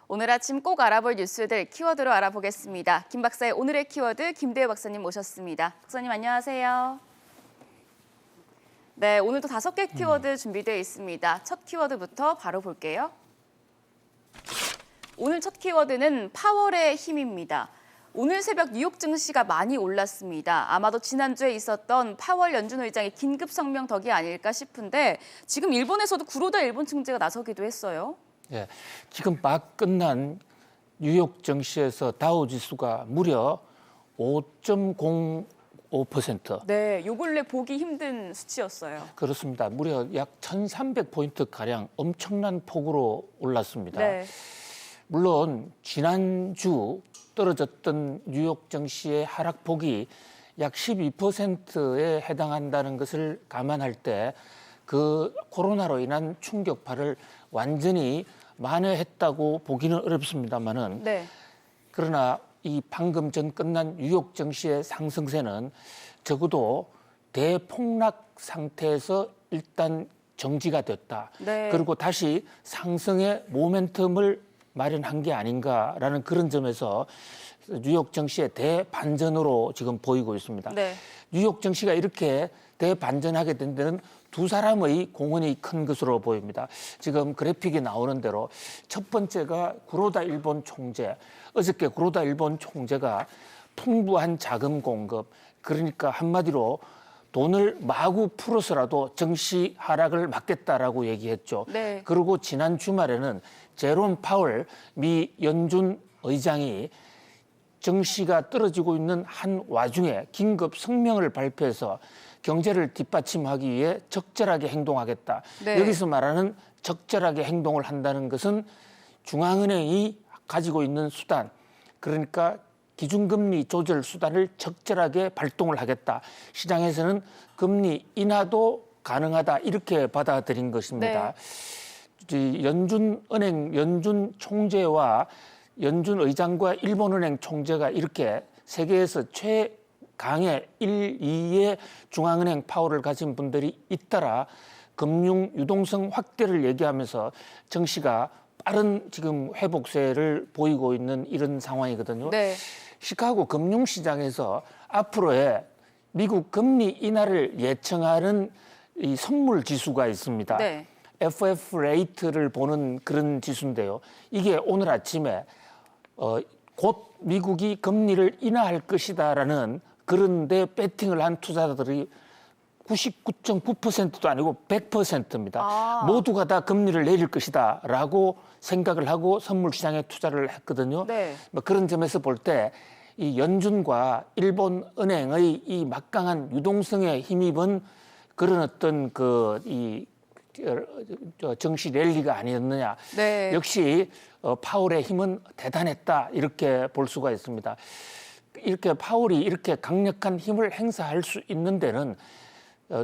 오늘 아침 꼭 알아볼 뉴스들 키워드로 알아보겠습니다. 김 박사의 오늘의 키워드 김대호 박사님 모셨습니다. 박사님 안녕하세요. 네, 오늘도 5개 키워드 준비되어 있습니다. 첫 키워드부터 바로 볼게요. 오늘 첫 키워드는 파월의 힘입니다. 오늘 새벽 뉴욕 증시가 많이 올랐습니다. 아마도 지난주에 있었던 파월 연준 의장의 긴급 성명 덕이 아닐까 싶은데 지금 일본에서도 구로다 일본 총재가 나서기도 했어요. 예, 지금 막 끝난 뉴욕 증시에서 다우 지수가 무려 5.05%. 네, 요 근래 보기 힘든 수치였어요. 그렇습니다. 무려 약 1,300포인트 가량 엄청난 폭으로 올랐습니다. 네. 물론 지난주 떨어졌던 뉴욕 증시의 하락폭이 약 12%에 해당한다는 것을 감안할 때 그 코로나로 인한 충격파를 완전히 만회했다고 보기는 어렵습니다만은 네. 그러나 이 방금 전 끝난 뉴욕 증시의 상승세는 적어도 대폭락 상태에서 일단 정지가 됐다. 네. 그리고 다시 상승의 모멘텀을 마련한 게 아닌가라는 그런 점에서 뉴욕 증시의 대반전으로 지금 보이고 있습니다. 네. 뉴욕 증시가 이렇게 대반전하게 된 데는 두 사람의 공헌이 큰 것으로 보입니다. 지금 그래픽이 나오는 대로 첫 번째가 구로다 일본 총재. 어저께 구로다 일본 총재가 풍부한 자금 공급, 그러니까 한마디로 돈을 마구 풀어서라도 증시 하락을 막겠다라고 얘기했죠. 네. 그리고 지난 주말에는 제롬 파월 미 연준 의장이 증시가 떨어지고 있는 한 와중에 긴급 성명을 발표해서 경제를 뒷받침하기 위해 적절하게 행동하겠다. 네. 여기서 말하는 적절하게 행동을 한다는 것은 중앙은행이 가지고 있는 수단, 그러니까 기준금리 조절 수단을 적절하게 발동을 하겠다. 시장에서는 금리 인하도 가능하다 이렇게 받아들인 것입니다. 연준 총재와 연준 의장과 일본은행 총재가 이렇게 세계에서 최강의 1, 2의 중앙은행 파워를 가진 분들이 잇따라 금융 유동성 확대를 얘기하면서 증시가 빠른 지금 회복세를 보이고 있는 이런 상황이거든요. 네. 시카고 금융시장에서 앞으로의 미국 금리 인하를 예측하는 이 선물 지수가 있습니다. 네. FF 레이트를 보는 그런 지수인데요. 이게 오늘 아침에 곧 미국이 금리를 인하할 것이다라는 그런데 배팅을 한 투자자들이 99.9%도 아니고 100%입니다. 모두가 다 금리를 내릴 것이다라고 생각을 하고 선물 시장에 투자를 했거든요. 네. 뭐 그런 점에서 볼 때 이 연준과 일본 은행의 이 막강한 유동성에 힘입은 그런 어떤 증시 랠리가 아니었느냐. 네. 역시 파월의 힘은 대단했다 이렇게 볼 수가 있습니다. 이렇게 파월이 이렇게 강력한 힘을 행사할 수 있는 데는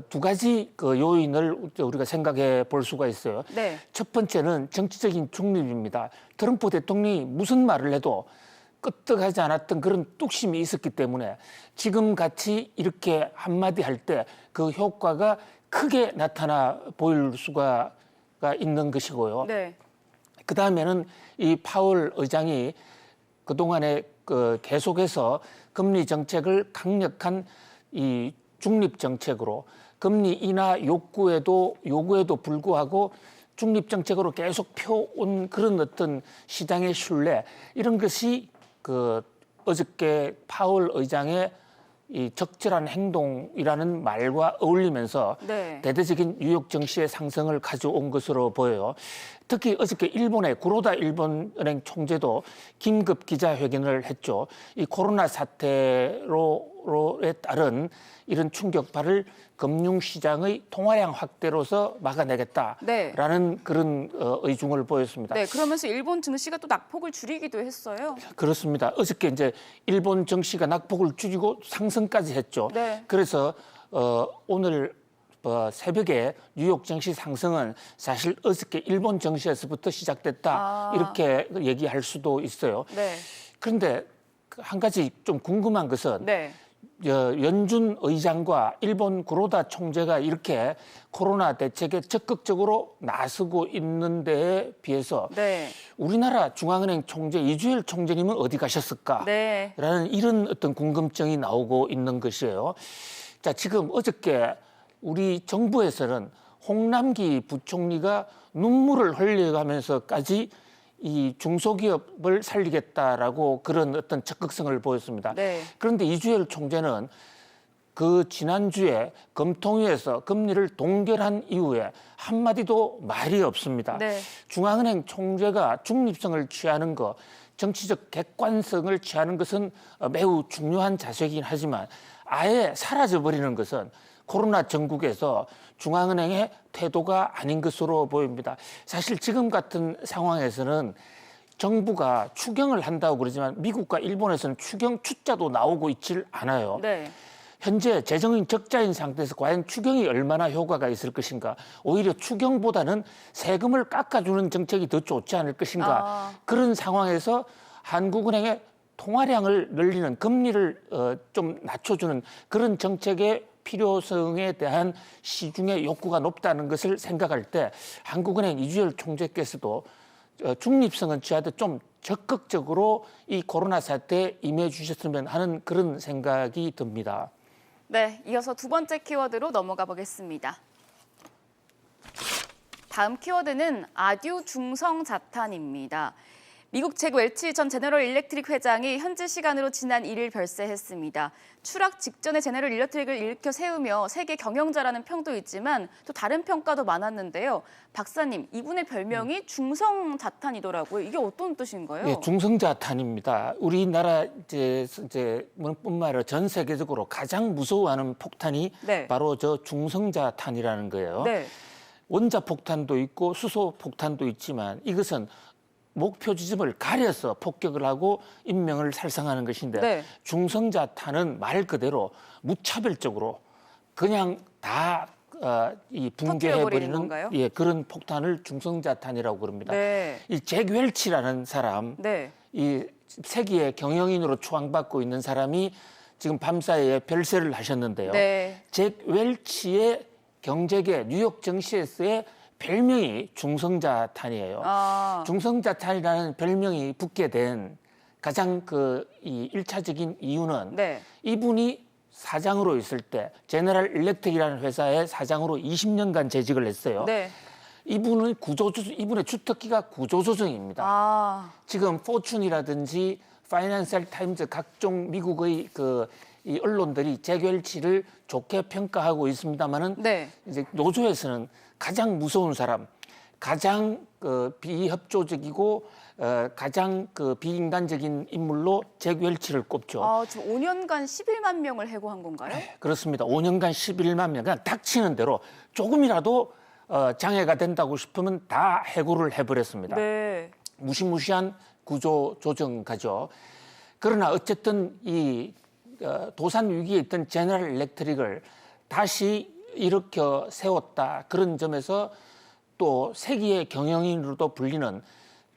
두 가지 그 요인을 우리가 생각해 볼 수가 있어요. 네. 첫 번째는 정치적인 중립입니다. 트럼프 대통령이 무슨 말을 해도 끄떡하지 않았던 그런 뚝심이 있었기 때문에 지금 같이 이렇게 한마디 할 때 그 효과가 크게 나타나 보일 수가 있는 것이고요. 네. 그 다음에는 이 파월 의장이 그동안에 계속해서 금리 정책을 강력한 이 중립 정책으로 금리 인하 요구에도 불구하고 중립 정책으로 계속 펴온 그런 어떤 시장의 신뢰 이런 것이 어저께 파월 의장의 이 적절한 행동이라는 말과 어울리면서 네. 대대적인 뉴욕 증시의 상승을 가져온 것으로 보여요. 특히 어저께 일본의 구로다 일본은행 총재도 긴급 기자회견을 했죠. 이 코로나 사태에 따른 이런 충격파를 금융시장의 통화량 확대로서 막아내겠다라는 네. 그런 의중을 보였습니다. 네, 그러면서 일본 증시가 또 낙폭을 줄이기도 했어요. 그렇습니다. 어저께 이제 일본 증시가 낙폭을 줄이고 상승까지 했죠. 네. 그래서 오늘 새벽에 뉴욕 증시 상승은 사실 어저께 일본 증시에서부터 시작됐다 이렇게 얘기할 수도 있어요. 네. 그런데 한 가지 좀 궁금한 것은 네. 연준 의장과 일본 구로다 총재가 이렇게 코로나 대책에 적극적으로 나서고 있는 데에 비해서 네. 우리나라 중앙은행 총재 이주열 총재님은 어디 가셨을까? 네. 라는 이런 어떤 궁금증이 나오고 있는 것이에요. 자, 지금 어저께 우리 정부에서는 홍남기 부총리가 눈물을 흘려가면서까지 이 중소기업을 살리겠다라고 그런 어떤 적극성을 보였습니다. 네. 그런데 이주열 총재는 그 지난주에 검통위에서 금리를 동결한 이후에 한마디도 말이 없습니다. 네. 중앙은행 총재가 중립성을 취하는 것, 정치적 객관성을 취하는 것은 매우 중요한 자세이긴 하지만 아예 사라져버리는 것은 코로나 전국에서 중앙은행의 태도가 아닌 것으로 보입니다. 사실 지금 같은 상황에서는 정부가 추경을 한다고 그러지만 미국과 일본에서는 추경 추자도 나오고 있질 않아요. 네. 현재 재정인 적자인 상태에서 과연 추경이 얼마나 효과가 있을 것인가, 오히려 추경보다는 세금을 깎아주는 정책이 더 좋지 않을 것인가, 그런 상황에서 한국은행의 통화량을 늘리는 금리를 좀 낮춰주는 그런 정책의 필요성에 대한 시중의 욕구가 높다는 것을 생각할 때 한국은행 이주열 총재께서도 중립성은 취하되 좀 적극적으로 이 코로나 사태에 임해 주셨으면 하는 그런 생각이 듭니다. 네, 이어서 두 번째 키워드로 넘어가 보겠습니다. 다음 키워드는 아듀 중성 자탄입니다. 미국 잭 웰치 전 제너럴 일렉트릭 회장이 현지 시간으로 지난 1일 별세했습니다. 추락 직전에 제너럴 일렉트릭을 일으켜 세우며 세계 경영자라는 평도 있지만 또 다른 평가도 많았는데요. 박사님, 이분의 별명이 중성 자탄이더라고요. 이게 어떤 뜻인가요? 네, 중성 자탄입니다. 우리나라 뿐만 아니라 전 세계적으로 가장 무서워하는 폭탄이 네. 바로 저 중성 자탄이라는 거예요. 네. 원자 폭탄도 있고 수소 폭탄도 있지만 이것은 목표 지점을 가려서 폭격을 하고 인명을 살상하는 것인데 네. 중성자탄은 말 그대로 무차별적으로 그냥 다 붕괴해버리는 건가요? 예, 그런 폭탄을 중성자탄이라고 그럽니다. 네. 이 잭 웰치라는 사람, 네. 이 세계의 경영인으로 추앙받고 있는 사람이 지금 밤사이에 별세를 하셨는데요. 네. 잭 웰치의 경제계 뉴욕 증시에서의 별명이 중성자탄이에요. 중성자탄이라는 별명이 붙게 된 가장 이 일차적인 이유는 네. 이분이 사장으로 있을 때 제너럴 일렉트릭이라는 회사의 사장으로 20년간 재직을 했어요. 네. 이분의 주특기가 구조조정입니다. 지금 포춘이라든지 파이낸셜 타임즈 각종 미국의 이 언론들이 잭 웰치를 좋게 평가하고 있습니다만은 네. 이제 노조에서는 가장 무서운 사람, 가장 비협조적이고 가장 비인간적인 인물로 잭 웰치를 꼽죠. 지금 5년간 11만 명을 해고한 건가요? 그렇습니다. 5년간 11만 명, 그냥 닥치는 대로 조금이라도 장애가 된다고 싶으면 다 해고를 해버렸습니다. 네. 무시무시한 구조 조정가죠. 그러나 어쨌든 이 도산 위기에 있던 제너럴 일렉트릭을 다시 일으켜 세웠다. 그런 점에서 또 세계의 경영인으로도 불리는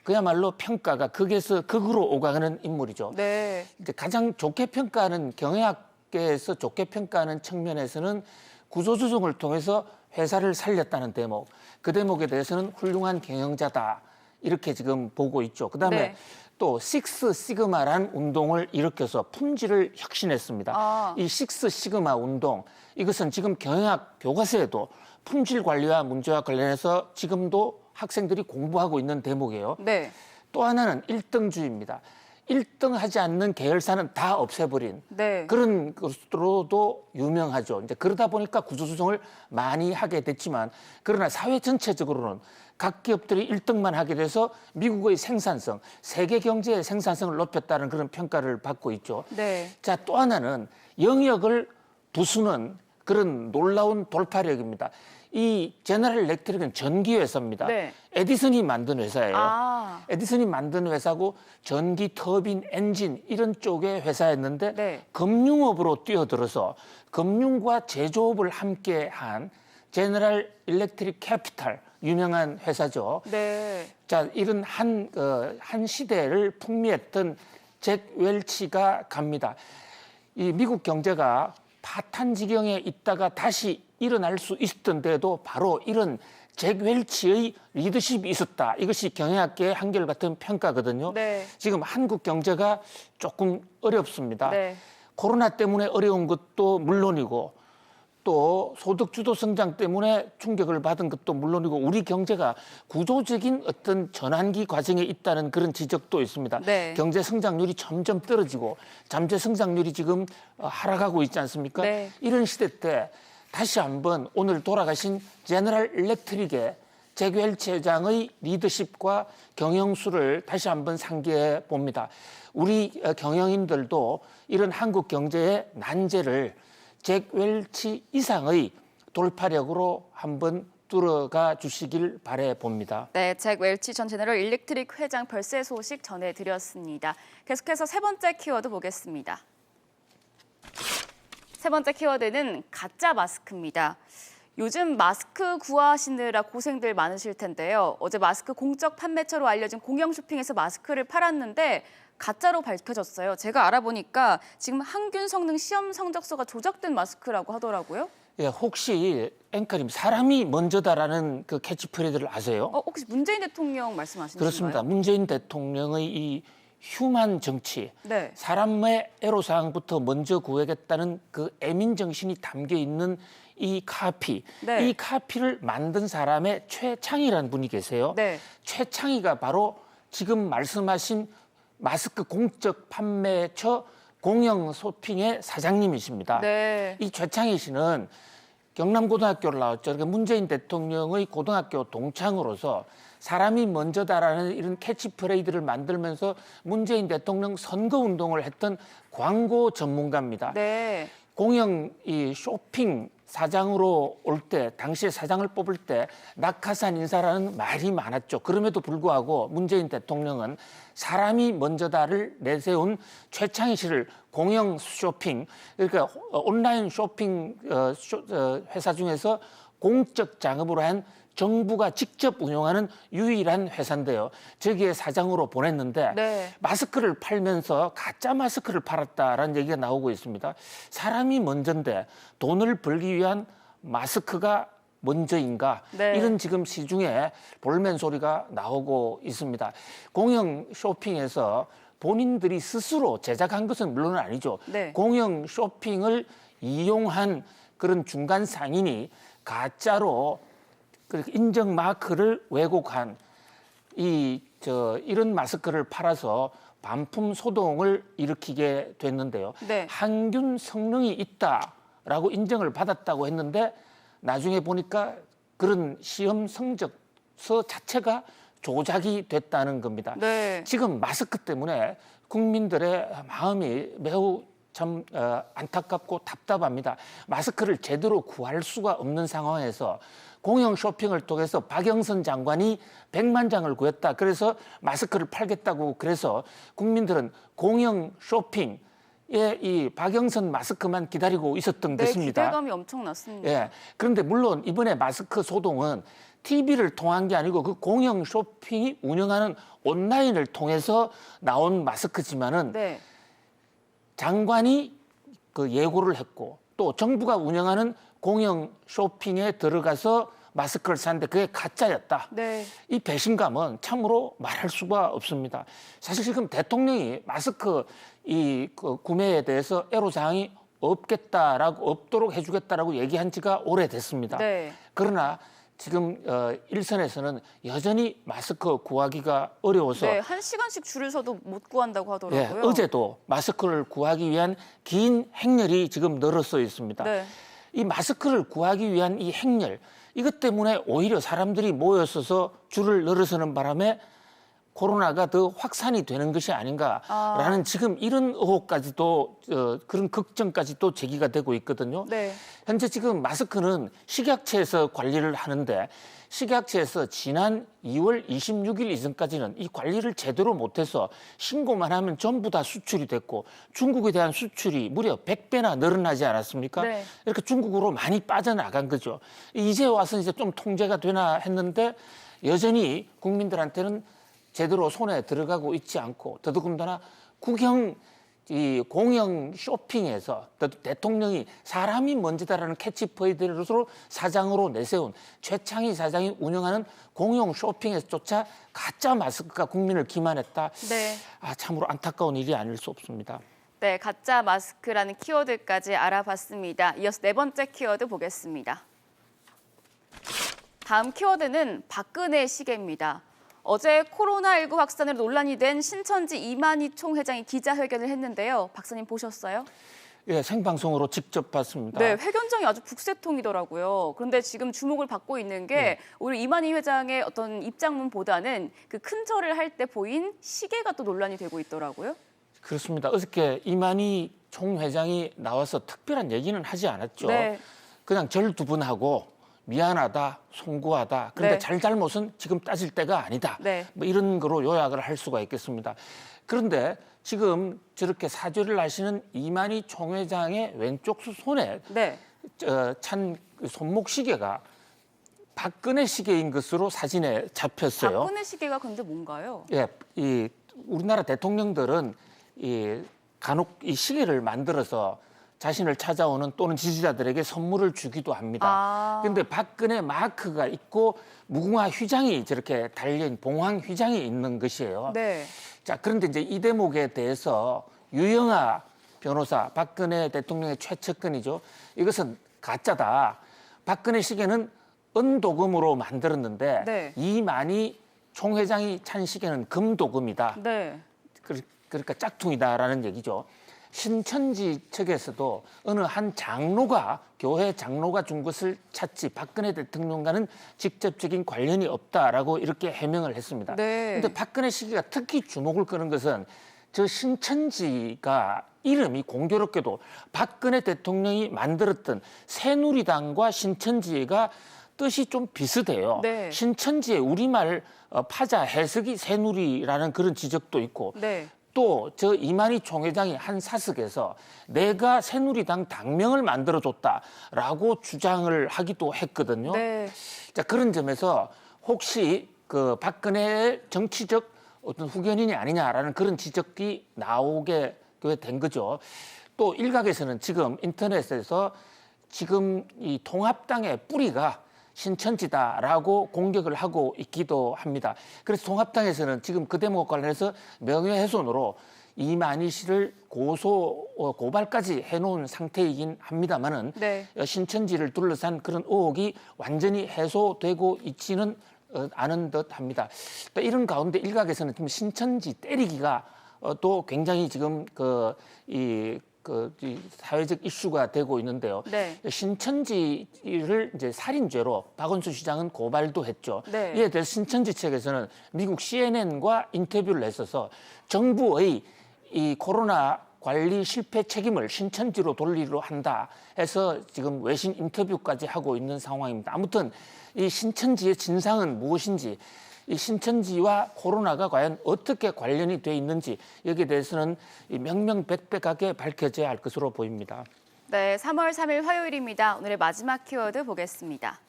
그야말로 평가가 극에서 극으로 오가는 인물이죠. 네. 이제 가장 좋게 평가하는 경영학계에서 좋게 평가하는 측면에서는 구조조정을 통해서 회사를 살렸다는 대목, 그 대목에 대해서는 훌륭한 경영자다 이렇게 지금 보고 있죠. 그다음에 네. 또 식스 시그마라는 운동을 일으켜서 품질을 혁신했습니다. 이 식스 시그마 운동, 이것은 지금 경영학 교과서에도 품질 관리와 문제와 관련해서 지금도 학생들이 공부하고 있는 대목이에요. 네. 또 하나는 1등주의입니다. 1등 하지 않는 계열사는 다 없애버린 네. 그런 것으로도 유명하죠. 이제 그러다 보니까 구조조정을 많이 하게 됐지만 그러나 사회 전체적으로는 각 기업들이 1등만 하게 돼서 미국의 생산성, 세계 경제의 생산성을 높였다는 그런 평가를 받고 있죠. 네. 자, 또 하나는 영역을 부수는 그런 놀라운 돌파력입니다. 이 제너럴 일렉트릭은 전기 회사입니다. 네. 에디슨이 만든 회사예요. 아. 에디슨이 만든 회사고 전기 터빈 엔진 이런 쪽의 회사였는데 네. 금융업으로 뛰어들어서 금융과 제조업을 함께한 제너럴 일렉트릭 캐피탈 유명한 회사죠. 네. 자, 이런 한 시대를 풍미했던 잭 웰치가 갑니다. 이 미국 경제가 파탄 지경에 있다가 다시 일어날 수 있었던데도 바로 이런 잭 웰치의 리더십이 있었다. 이것이 경영학계의 한결같은 평가거든요. 네. 지금 한국 경제가 조금 어렵습니다. 네. 코로나 때문에 어려운 것도 물론이고 또 소득주도 성장 때문에 충격을 받은 것도 물론이고 우리 경제가 구조적인 어떤 전환기 과정에 있다는 그런 지적도 있습니다. 네. 경제 성장률이 점점 떨어지고 잠재 성장률이 지금 하락하고 있지 않습니까? 네. 이런 시대 때 다시 한번 오늘 돌아가신 제너럴 일렉트릭의 잭 웰치 회장의 리더십과 경영수를 다시 한번 상기해 봅니다. 우리 경영인들도 이런 한국 경제의 난제를 잭 웰치 이상의 돌파력으로 한번 뚫어가 주시길 바래 봅니다. 네, 잭 웰치 전 제너럴 일렉트릭 회장 별세 소식 전해드렸습니다. 계속해서 세 번째 키워드 보겠습니다. 세 번째 키워드는 가짜 마스크입니다. 요즘 마스크 구하시느라 고생들 많으실 텐데요. 어제 마스크 공적 판매처로 알려진 공영 쇼핑에서 마스크를 팔았는데 가짜로 밝혀졌어요. 제가 알아보니까 지금 항균 성능 시험 성적서가 조작된 마스크라고 하더라고요. 예, 혹시 앵커님 사람이 먼저다라는 그 캐치프레이즈를 아세요? 혹시 문재인 대통령 말씀하시는 건가요? 그렇습니다. 문재인 대통령의 이 휴먼 정치, 네. 사람의 애로사항부터 먼저 구하겠다는 그 애민 정신이 담겨 있는 이 카피, 네. 이 카피를 만든 사람의 최창희라는 분이 계세요. 네. 최창희가 바로 지금 말씀하신 마스크 공적 판매처 공영 쇼핑의 사장님이십니다. 네. 이 최창희 씨는 경남고등학교를 나왔죠. 그러니까 문재인 대통령의 고등학교 동창으로서 사람이 먼저다라는 이런 캐치프레이즈를 만들면서 문재인 대통령 선거운동을 했던 광고 전문가입니다. 네. 공영 이 쇼핑 사장으로 올 때 당시에 사장을 뽑을 때 낙하산 인사라는 말이 많았죠. 그럼에도 불구하고 문재인 대통령은 사람이 먼저다를 내세운 최창희 씨를 공영 쇼핑 그러니까 온라인 쇼핑 회사 중에서 공적 작업으로 한 정부가 직접 운영하는 유일한 회사인데요. 저기에 사장으로 보냈는데 네. 마스크를 팔면서 가짜 마스크를 팔았다라는 얘기가 나오고 있습니다. 사람이 먼저인데 돈을 벌기 위한 마스크가 먼저인가? 네. 이런 지금 시중에 볼멘 소리가 나오고 있습니다. 공영 쇼핑에서 본인들이 스스로 제작한 것은 물론 아니죠. 네. 공영 쇼핑을 이용한 그런 중간 상인이 가짜로 인증 마크를 왜곡한 이런 마스크를 팔아서 반품 소동을 일으키게 됐는데요. 네. 항균 성능이 있다라고 인정을 받았다고 했는데 나중에 보니까 그런 시험 성적서 자체가 조작이 됐다는 겁니다. 네. 지금 마스크 때문에 국민들의 마음이 매우 참 안타깝고 답답합니다. 마스크를 제대로 구할 수가 없는 상황에서 공영 쇼핑을 통해서 박영선 장관이 100만 장을 구했다. 그래서 마스크를 팔겠다고 그래서 국민들은 공영 쇼핑에 이 박영선 마스크만 기다리고 있었던 네, 것입니다. 기대감이 엄청났습니다. 예. 그런데 물론 이번에 마스크 소동은 TV를 통한 게 아니고 그 공영 쇼핑이 운영하는 온라인을 통해서 나온 마스크지만은 네. 장관이 그 예고를 했고 또 정부가 운영하는 공영 쇼핑에 들어가서 마스크를 샀는데 그게 가짜였다. 네. 이 배신감은 참으로 말할 수가 없습니다. 사실 지금 대통령이 마스크 그 구매에 대해서 애로사항이 없도록 해주겠다라고 얘기한 지가 오래됐습니다. 네. 그러나 지금 일선에서는 여전히 마스크 구하기가 어려워서 네, 1시간씩 줄을 서도 못 구한다고 하더라고요. 예, 어제도 마스크를 구하기 위한 긴 행렬이 지금 늘어서 있습니다. 네. 이 마스크를 구하기 위한 이 행렬, 이것 때문에 오히려 사람들이 모였어서 줄을 늘어서는 바람에 코로나가 더 확산이 되는 것이 아닌가라는 지금 이런 의혹까지도 그런 걱정까지도 제기가 되고 있거든요. 네. 현재 지금 마스크는 식약처에서 관리를 하는데 식약처에서 지난 2월 26일 이전까지는 이 관리를 제대로 못해서 신고만 하면 전부 다 수출이 됐고 중국에 대한 수출이 무려 100배나 늘어나지 않았습니까? 네. 이렇게 중국으로 많이 빠져나간 거죠. 이제 와서 이제 좀 통제가 되나 했는데 여전히 국민들한테는 제대로 손에 들어가고 있지 않고 더더군다나 국영 이 공영 쇼핑에서 또 대통령이 사람이 먼저다라는 캐치프레이즈로 사장으로 내세운 최창희 사장이 운영하는 공영 쇼핑에서조차 가짜 마스크가 국민을 기만했다. 네. 참으로 안타까운 일이 아닐 수 없습니다. 네, 가짜 마스크라는 키워드까지 알아봤습니다. 이어서 네 번째 키워드 보겠습니다. 다음 키워드는 박근혜 시계입니다. 어제 코로나19 확산으로 논란이 된 신천지 이만희 총회장이 기자회견을 했는데요. 박사님 보셨어요? 예, 생방송으로 직접 봤습니다. 네, 회견장이 아주 북새통이더라고요. 그런데 지금 주목을 받고 있는 게 오히려 이만희 회장의 어떤 입장문보다는 그 큰 절을 할 때 보인 시계가 또 논란이 되고 있더라고요. 그렇습니다. 어저께 이만희 총회장이 나와서 특별한 얘기는 하지 않았죠. 네. 그냥 절 두 분 하고 미안하다, 송구하다. 그런데 네. 잘잘못은 지금 따질 때가 아니다. 네. 뭐 이런 거로 요약을 할 수가 있겠습니다. 그런데 지금 저렇게 사죄를 하시는 이만희 총회장의 왼쪽 손에 네. 찬 손목 시계가 박근혜 시계인 것으로 사진에 잡혔어요. 박근혜 시계가 근데 뭔가요? 예, 이 우리나라 대통령들은 간혹 이 시계를 만들어서 자신을 찾아오는 또는 지지자들에게 선물을 주기도 합니다. 그런데 박근혜 마크가 있고 무궁화 휘장이 저렇게 달린 봉황 휘장이 있는 것이에요. 네. 자, 그런데 이제 이 대목에 대해서 유영아 변호사, 박근혜 대통령의 최측근이죠. 이것은 가짜다. 박근혜 시계는 은도금으로 만들었는데 네. 이만희 총회장이 찬 시계는 금도금이다. 네. 그러니까 짝퉁이다라는 얘기죠. 신천지 측에서도 어느 한 장로가 교회 장로가 준 것을 찾지 박근혜 대통령과는 직접적인 관련이 없다라고 이렇게 해명을 했습니다. 네. 그런데 박근혜 시기가 특히 주목을 끄는 것은 저 신천지가 이름이 공교롭게도 박근혜 대통령이 만들었던 새누리당과 신천지가 뜻이 좀 비슷해요. 네. 신천지의 우리말 파자 해석이 새누리라는 그런 지적도 있고 네. 또 저 이만희 총회장이 한 사석에서 내가 새누리당 당명을 만들어줬다라고 주장을 하기도 했거든요. 네. 자, 그런 점에서 혹시 그 박근혜의 정치적 어떤 후견인이 아니냐라는 그런 지적이 나오게 된 거죠. 또 일각에서는 지금 인터넷에서 지금 이 통합당의 뿌리가 신천지다라고 공격을 하고 있기도 합니다. 그래서 통합당에서는 지금 그 대목 관련해서 명예훼손으로 이만희 씨를 고발까지 해놓은 상태이긴 합니다만은 네. 신천지를 둘러싼 그런 의혹이 완전히 해소되고 있지는 않은 듯합니다. 또 이런 가운데 일각에서는 지금 신천지 때리기가 또 굉장히 지금 이 사회적 이슈가 되고 있는데요. 네. 신천지를 이제 살인죄로 박원순 시장은 고발도 했죠. 네. 이에 대해서 신천지 측에서는 미국 CNN과 인터뷰를 했어서 정부의 이 코로나 관리 실패 책임을 신천지로 돌리려 한다 해서 지금 외신 인터뷰까지 하고 있는 상황입니다. 아무튼 이 신천지의 진상은 무엇인지, 이 신천지와 코로나가 과연 어떻게 관련이 돼 있는지 여기에 대해서는 명명백백하게 밝혀져야 할 것으로 보입니다. 네, 3월 3일 화요일입니다. 오늘의 마지막 키워드 보겠습니다.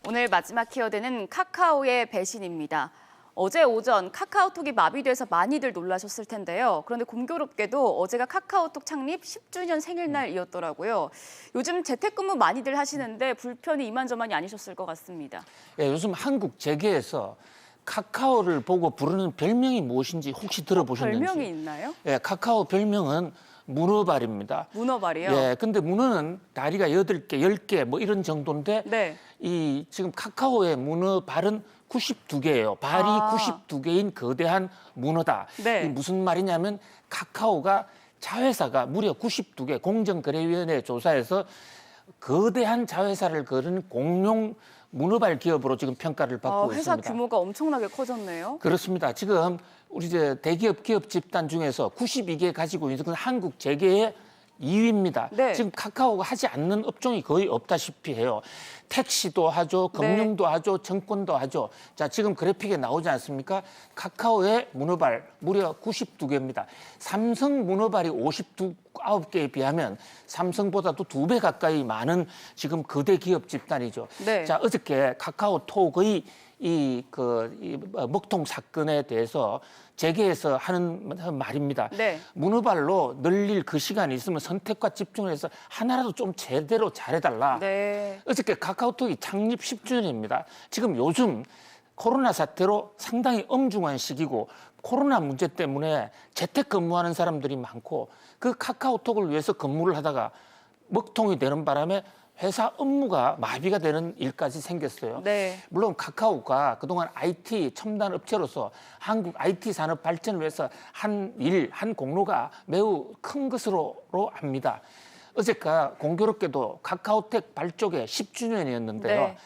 오늘 마지막 키워드는 카카오의 배신입니다. 어제 오전 카카오톡이 마비돼서 많이들 놀라셨을 텐데요. 그런데 공교롭게도 어제가 카카오톡 창립 10주년 생일날이었더라고요. 요즘 재택근무 많이들 하시는데 불편이 이만저만이 아니셨을 것 같습니다. 예, 요즘 한국 재계에서 카카오를 보고 부르는 별명이 무엇인지 혹시 들어보셨는지? 별명이 있나요? 예, 카카오 별명은 문어발입니다. 문어발이요? 예, 근데 문어는 다리가 8개, 10개 뭐 이런 정도인데 네. 이 지금 카카오의 문어발은 92개예요. 발이 92개인 거대한 문어다. 네. 이 무슨 말이냐면 카카오가 자회사가 무려 92개 공정거래위원회 조사에서 거대한 자회사를 거는 공룡 문어발 기업으로 지금 평가를 받고 회사 있습니다. 규모가 엄청나게 커졌네요. 그렇습니다. 지금 우리 이제 대기업 기업 집단 중에서 92개 가지고 있는 건 한국 재계의 2위입니다. 네. 지금 카카오가 하지 않는 업종이 거의 없다시피 해요. 택시도 하죠, 금융도 하죠, 증권도 하죠. 자, 지금 그래픽에 나오지 않습니까? 카카오의 문어발 무려 92개입니다. 삼성 문어발이 59개에 비하면 삼성보다도 2배 가까이 많은 지금 거대 기업 집단이죠. 네. 자, 어저께 카카오톡의 이 먹통 사건에 대해서 재계에서 하는 말입니다. 네. 문어발로 늘릴 그 시간이 있으면 선택과 집중을 해서 하나라도 좀 제대로 잘해달라. 네. 어저께 카카오톡이 창립 10주년입니다. 지금 요즘 코로나 사태로 상당히 엄중한 시기고 코로나 문제 때문에 재택근무하는 사람들이 많고 그 카카오톡을 위해서 근무를 하다가 먹통이 되는 바람에 회사 업무가 마비가 되는 일까지 생겼어요. 네. 물론 카카오가 그동안 IT 첨단 업체로서 한국 IT 산업 발전을 위해서 한 공로가 매우 큰 것으로 압니다. 어제가 공교롭게도 카카오텍 발족의 10주년이었는데요. 네.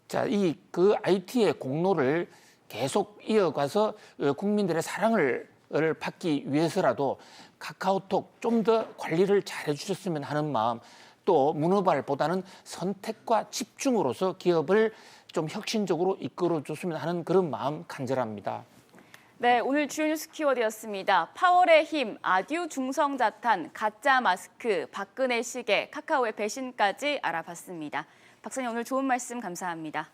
자, 그 IT의 공로를 계속 이어가서 국민들의 사랑을 받기 위해서라도 카카오톡 좀 더 관리를 잘해 주셨으면 하는 마음, 또 문어발보다는 선택과 집중으로서 기업을 좀 혁신적으로 이끌어 줬으면 하는 그런 마음 간절합니다. 네, 오늘 주요 뉴스 키워드였습니다. 파월의 힘, 아듀 중성자탄, 가짜 마스크, 박근혜 시계, 카카오의 배신까지 알아봤습니다. 박사님 오늘 좋은 말씀 감사합니다.